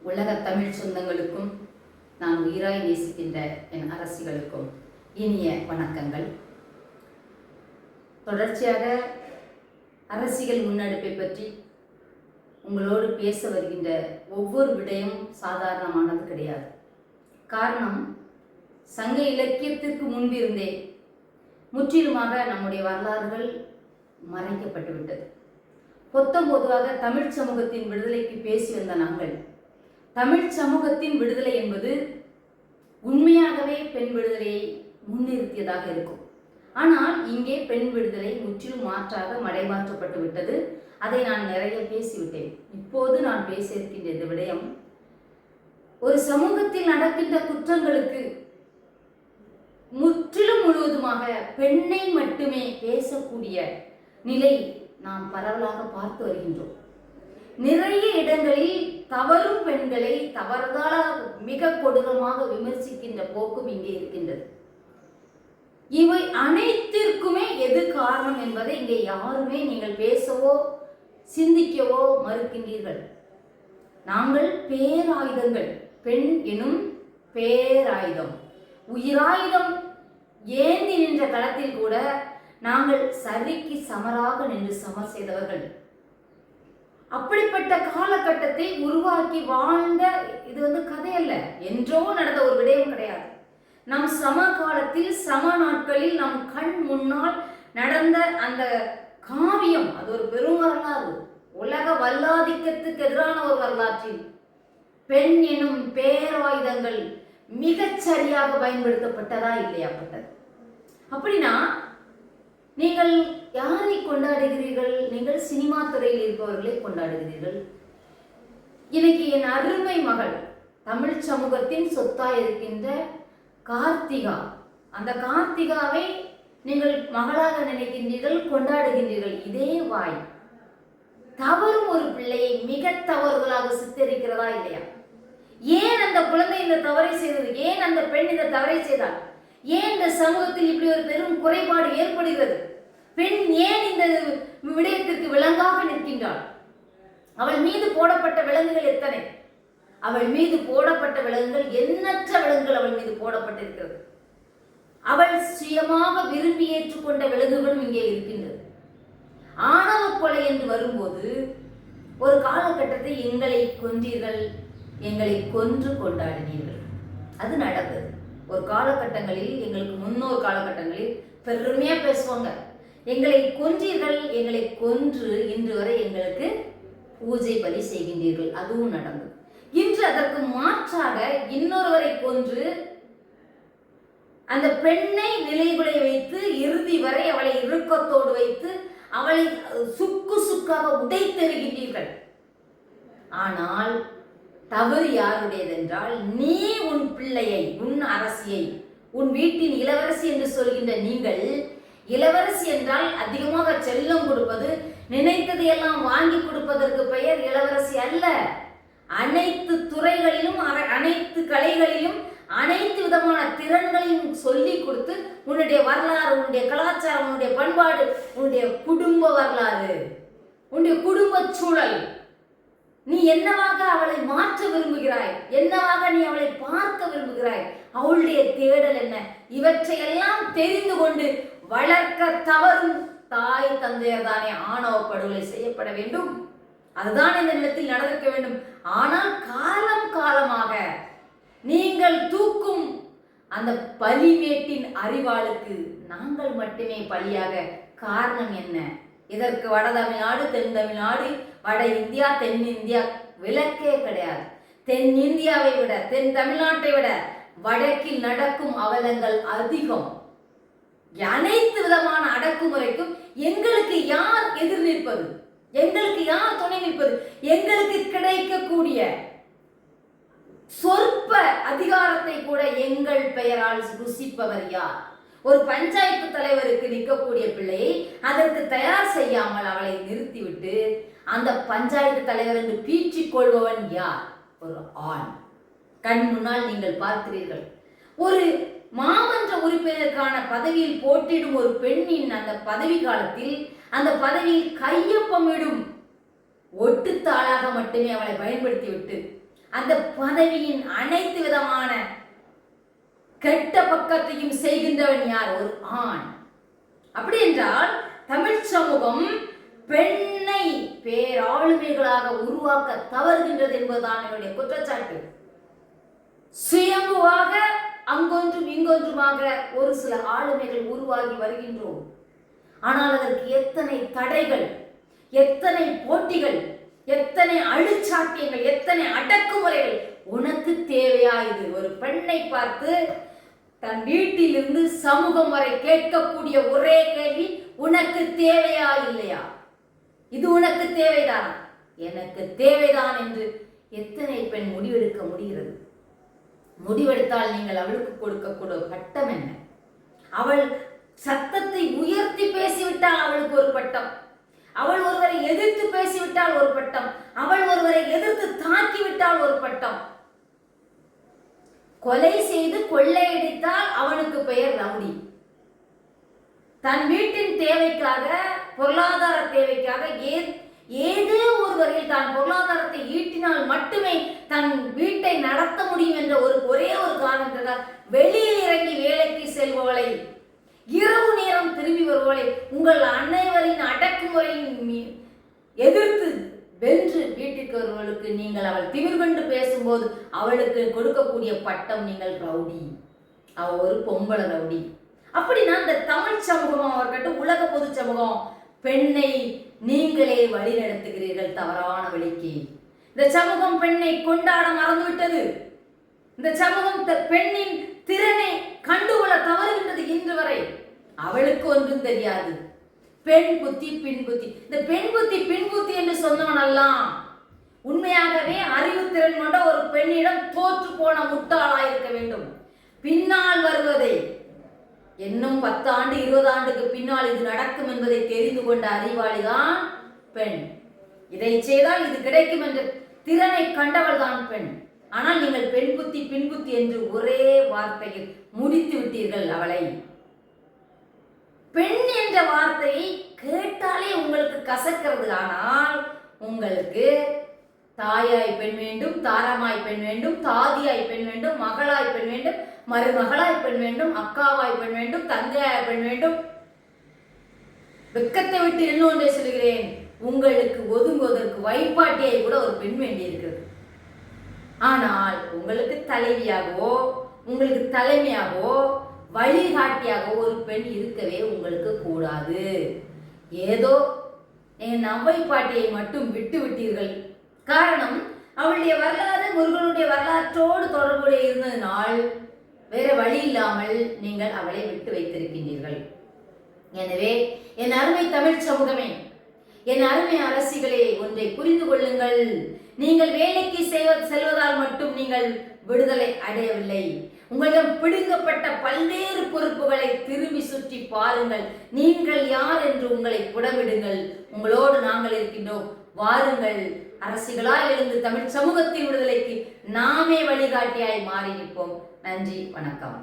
உலக தமிழ் சொந்தங்களுக்கும் நான் உயிராய் நேசிக்கின்ற என் அரசிகளுக்கும் இனிய வணக்கங்கள். தொடர்ச்சியாக அரசியல் முன்னெடுப்பை பற்றி உங்களோடு பேச வருகின்ற ஒவ்வொரு விடயம் சாதாரணமானது கிடையாது. காரணம், சங்க இலக்கியத்திற்கு முன்பிருந்தே முற்றிலுமாக நம்முடைய வரலாறுகள் மறைக்கப்பட்டு விட்டது. பொதுவாக தமிழ் சமூகத்தின் விடுதலைக்கு பேசி வந்த நாங்கள், தமிழ் சமூகத்தின் விடுதலை என்பது உண்மையாகவே பெண் விடுதலையை முன்னிறுத்தியதாக இருக்கும். ஆனால் இங்கே பெண் விடுதலை முற்றிலும் மாற்றாக மடைமாற்றப்பட்டு விட்டது. அதை நான் நிறைய பேசிவிட்டேன். இப்போது நான் பேச இருக்கின்ற இந்த விடயம், ஒரு சமூகத்தில் நடக்கின்ற குற்றங்களுக்கு முற்றிலும் முழுவதுமாக பெண்ணை மட்டுமே பேசக்கூடிய நிலை நாம் பரவலாக பார்த்து வருகின்றோம். நிறைய இடங்களில் தவறும் பெண்களை தவறுதலாக மிக கொடூரமாக விமர்சிக்கின்ற போக்கும் இங்கே இருக்கின்றது. இவை அனைத்திற்குமே எது காரணம் என்பதை இங்கே யாருமே நீங்கள் பேசவோ சிந்திக்கவோ மறுக்கின்றீர்கள். நாங்கள் பேராயுதங்கள், பெண் எனும் பேராயுதம், உயிராயுதம் ஏந்தி நின்ற களத்தில் கூட நாங்கள் சரிக்கு சமராக நின்று சமர் செய்தவர்கள். அப்படிப்பட்ட காலகட்டத்தை உருவாக்கி வாழ்ந்த இது கதை அல்ல, என்றோ நடந்த ஒரு விடயம் கிடையாது. நம் சமகாலத்தில் சம நாட்களில் நம் கண் முன்னால் நடந்த அந்த காவியம், அது ஒரு பெரும் வரலாறு. உலக வல்லாதிக்கத்துக்கு எதிரான ஒரு வரலாற்றில் பெண் எனும் பேராயுதங்கள் மிகச் சரியாக பயன்படுத்தப்பட்டதா இல்லையாப்பட்டது. அப்படின்னா நீங்கள் யாரை கொண்டாடுகிறீர்கள்? நீங்கள் சினிமா துறையில் இருப்பவர்களை கொண்டாடுகிறீர்கள். இன்னைக்கு என் அருமை மகள், தமிழ் சமூகத்தின் சொத்தாய் இருக்கின்ற கார்த்திகா, அந்த கார்த்திகாவை நீங்கள் மகளாக நினைக்கின்றீர்கள், கொண்டாடுகின்றீர்கள். இதே வாய் தவறும் ஒரு பிள்ளையை மிக தவறுதலாக சித்தரிக்கிறதா இல்லையா? ஏன் அந்த குழந்தை இந்த தவறை செய்தது? ஏன் அந்த பெண் இந்த தவறை செய்தாள்? ஏன் இந்த சமூகத்தில் இப்படி ஒரு பெரும் குறைபாடு ஏற்படுகிறது? பெண் ஏன் இந்த விடயத்திற்கு விலங்காக நிற்கின்றாள்? அவள் மீது போடப்பட்ட விலங்குகள் எத்தனை? அவள் மீது போடப்பட்ட விலங்குகள், எண்ணற்ற விலங்குகள் அவள் மீது போடப்பட்டிருக்கிறது. அவள் சுயமாக விரும்பி ஏற்றுக்கொண்ட விலங்குகளும் இங்கே இருக்கின்றது. ஆணவ கொலை என்று வரும்போது ஒரு காலகட்டத்தை எங்களை கொன்றீர்கள், எங்களை கொன்று கொண்டாடினீர்கள். அது நடந்தது. ஒரு காலகட்டங்களில், எங்களுக்கு முன்னோர் காலகட்டங்களில் பெருமையா பேசுவாங்க, எங்களை கொன்றீர்கள், எங்களை கொன்று இன்று வரை எங்களுக்கு பூஜை பலி செய்கின்றீர்கள். அதுவும் நடந்தது. இன்று அதற்கு மாற்றாக இன்னொருவரை கொன்று அந்த பெண்ணை நிலைகுலை வைத்து இறுதி வரை அவளை இறுக்கத்தோடு வைத்து அவளை சுக்கு சுக்காக உடைத்தெறுகின்றீர்கள். ஆனால் தவறு யாருடையதென்றால், நீ உன் பிள்ளையை, உன் அரசியை, உன் வீட்டின் இளவரசி என்று சொல்கின்ற நீங்கள், இளவரசி என்றால் அதிகமாக செல்லம் கொடுப்பது, நினைத்ததையெல்லாம் வாங்கி கொடுப்பதற்கு பெயர் இளவரசி அல்ல. அனைத்து துறைகளிலும், அனைத்து கலைகளிலும், அனைத்து விதமான திறன்களையும் சொல்லி கொடுத்து உன்னுடைய வரலாறு, உன்னுடைய கலாச்சாரம், உன்னுடைய பண்பாடு, உன்னுடைய குடும்ப வரலாறு, உன்னுடைய குடும்ப சூழல், நீ என்னவாக அவளை மாற்ற விரும்புகிறாய், என்னவாக நீ அவளை பார்க்க விரும்புகிறாய், அவளுடைய தேடல் என்ன, இவற்றையெல்லாம் தெரிந்து கொண்டு வளர்க்க தவறும் தாய் தந்தையர் தானே ஆணவ படுகொலை செய்யப்பட வேண்டும். அதுதான் இந்த நிலத்தில் நடந்திருக்க வேண்டும். ஆனால் காலம் காலமாக நீங்கள் தூக்கும் அந்த பலிமேட்டின் அறிவாளுக்கு நாங்கள் மட்டுமே பலியாக. காரணம் என்ன? இதற்கு வட தமிழ்நாடு, தென் தமிழ்நாடு, வட இந்தியா, தென் இந்தியா விலக்கே கிடையாது. தென் இந்தியாவை விட, தென் தமிழ்நாட்டை விட வடக்கில் நடக்கும் அவலங்கள் அதிகம். அனைத்து விதமான அடக்குமுறைக்கும் எங்களுக்கு யார் எதிர் நிற்பது? எங்களுக்கு யார் துணை நிற்பது? எங்களுக்கு கிடைக்கக்கூடிய சொற்ப அதிகாரத்தை கூட எங்கள் பெயரால் ருசிப்பவர் யார்? ஒரு பஞ்சாயத்து தலைவருக்கு நிற்கக்கூடிய பிள்ளையை அதற்கு தயார் செய்யாமல் அவளை நிறுத்திவிட்டு அந்த பஞ்சாயத்து தலைவர் என்று பீற்றிக் கொள்பவன் யார்? ஒரு ஆண். கண் முன்னால் நீங்கள் பார்க்கிறீர்கள். ஒரு மாமன்ற உறுப்பினருக்கான பதவியில் போட்டியிடும் ஒரு பெண்ணின் அந்த பதவி காலத்தில், அந்த பதவியில் கையொப்பமிடும் ஒட்டுத்தாளாக மட்டுமே அவளை பயன்படுத்திவிட்டு அந்த பதவியின் அனைத்து விதமான கெட்ட பக்கத்தையும் செய்கின்றவன் யார்? ஒரு ஆண். அப்படி என்றால் தமிழ் சமூகம் பெண்ணை பேராளுமைகளாக உருவாக்க தவறுகின்றது என்பதுதான் என்னுடைய குற்றச்சாட்டு. சுயம்புவாக அங்கொன்றும் இங்கொன்றுமாக ஒரு சில ஆளுமைகள் உருவாகி வருகின்றோம். ஆனால் அதற்கு எத்தனை தடைகள், எத்தனை போட்டிகள், எத்தனை அழுச்சாட்டியங்கள், எத்தனை அடக்குமுறைகள். உனக்கு தேவையா இது? ஒரு பெண்ணை பார்த்து தன் வீட்டிலிருந்து சமூகம் வரை கேட்கக்கூடிய ஒரே கேள்வி, உனக்கு தேவையா இல்லையா? இது உனக்கு தேவைதான், எனக்கு தேவைதான் என்று எத்தனை பெண் முடிவெடுக்க முடிகிறது? முடிவெடுத்தால் நீங்கள் அவளுக்கு கொடுக்கக்கூடிய பட்டம் என்ன? அவள் சத்தத்தை உயர்த்தி பேசிவிட்டால் அவளுக்கு ஒரு பட்டம், அவள் ஒருவரை எதிர்த்து பேசிவிட்டால் ஒரு பட்டம், அவள் ஒருவரை எதிர்த்து தாக்கிவிட்டால் ஒரு பட்டம், கொலை செய்து கொள்ளையடித்தால் அவனுக்கு பெயர் ரவுடி. தன் வீட்டின் தேவைக்காக, பொருளாதார தேவைக்காக ஏதோ ஒரு வகையில் தான் பொருளாதாரத்தை ஈட்டினால் மட்டுமே தன் வீட்டை நடத்த முடியும் என்ற ஒரே ஒரு காரணத்திற்காக வெளியில் இறங்கி வேலைக்கு செல்பவளை, இரவு நேரம் திரும்பி வருவதை உங்கள் அனைவரின் அடக்குமுறையின் எதிர்த்து வென்று வீட்டுக்கு வருவர்களுக்கு நீங்கள் அவள் திமிர் கொண்டு பேசும்போது அவளுக்கு கொடுக்கக்கூடிய பட்டம், நீங்கள் ரவுடி, அவள் ஒரு பொம்பளை ரவுடி. அப்படின்னா இந்த தமிழ் சமூகம் இருக்கட்டும், உலக பொது சமூகம், பெண்ணை நீங்களே வழி நடத்துகிறீர்கள் தவறான வழிக்கு. இந்த சமூகம் பெண்ணை கொண்டாட மறந்துவிட்டது. இந்த சமூகம் பெண்ணின் திறனை கண்டுகொள்ள தவறுகின்றது இன்று வரை. அவளுக்கு ஒன்றும் தெரியாது. பெண் புத்தி பின் புத்தி. இந்த பெண் புத்தி பின் புத்தி என்று சொன்னவனெல்லாம் உண்மையாகவே அறிவுத்திறன் கொண்ட ஒரு பெண்ணிடம் தோற்று போன முட்டாளாக இருக்க வேண்டும். பின்னால் வருவதை, இன்னும் 10 ஆண்டு 20 ஆண்டுக்கு பின்னால் இது நடக்கும் என்பதை தெரிந்து கொண்ட அறிவாளிதான் பெண். இதை செய்தால் இது கிடைக்கும் என்ற திறனை கண்டவள் தான் பெண். ஆனால் நீங்கள் பெண் புத்தி பின் புத்தி என்று ஒரே வார்த்தையில் முடித்து விட்டீர்கள் அவளை. பெண் என்ற வார்த்தையை கேட்டாலே உங்களுக்கு கசக்கிறது. ஆனால் உங்களுக்கு தாயாய் பெண் வேண்டும், தாரமாய் பெண் வேண்டும், தாதியாய் பெண் வேண்டும், மகளாய் பெண் வேண்டும், மருமகளாய் பெண் வேண்டும், அக்காவாய் பெண் வேண்டும், தங்கையாய் பெண் வேண்டும். வெக்கத்தை விட்டு இன்னொன்றை சொல்கிறேன், உங்களுக்கு ஒதுங்குவதற்கு வைப்பாட்டியை கூட ஒரு பெண் வேண்டி இருக்கிறது. ஆனால் உங்களுக்கு தலைவியாகவோ, உங்களுக்கு தலைமையாகவோ, வழிகாட்டியாக ஒரு பெண் இருக்கவே உங்களுக்கு கூடாது. ஏதோ என் அவ்வை பாட்டியை மட்டும் விட்டு விட்டீர்கள். காரணம், அவளுடைய வரலாறு முருகனுடைய வரலாற்றோடு தொடர்புடைய இருந்ததினால் வேற வழி இல்லாமல் நீங்கள் அவளை விட்டு வைத்திருக்கின்றீர்கள். எனவே என் அருமை தமிழ் சமூகமே, என் அருமை அரசிகளே, ஒன்றை புரிந்து கொள்ளுங்கள். நீங்கள் வேலைக்கு செல்வதால் மட்டும் நீங்கள் விடுதலை அடையவில்லை. உங்களிடம் பிடுங்கப்பட்ட பல்வேறு பொறுப்புகளை திரும்பி சுற்றி பாருங்கள். நீங்கள் யார் என்று உங்களை புடமிடுங்கள். உங்களோடு நாங்கள் இருக்கின்றோம். வாருங்கள், அரசிகளாய் எழுந்து தமிழ் சமூகத்தின் விடுதலைக்கு நாமே வழிகாட்டியாய் மாறி நிற்போம். நன்றி, வணக்கம்.